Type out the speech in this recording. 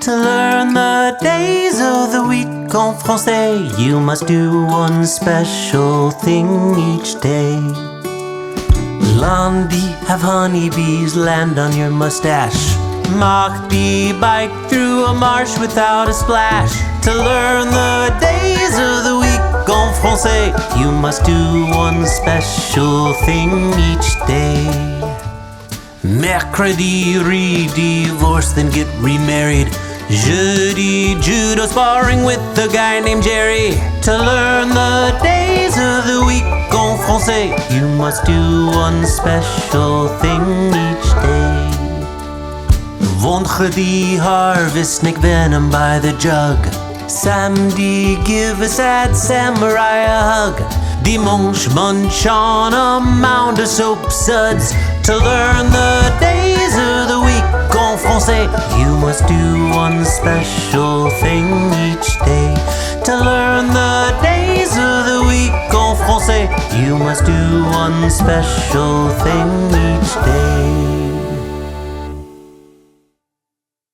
To learn the days of the week en français, you must do one special thing each day. Lundi, have honeybees land on your mustache. Mardi, bike through a marsh without a splash. To learn the days of the week en français, you must do one special thing each day. Mercredi, re-divorce, then get remarried. Jeudi, judo, sparring with a guy named Jerry. To learn the days of the week en français, you must do one special thing each day. Vendredi, harvest snake venom by the jug. Samedi, give a sad samurai a hug. Dimanche, munch on a mound of soap suds. To learn the days of the week en français, you must do one special thing each day. To learn the days of the week en français, you must do one special thing each day.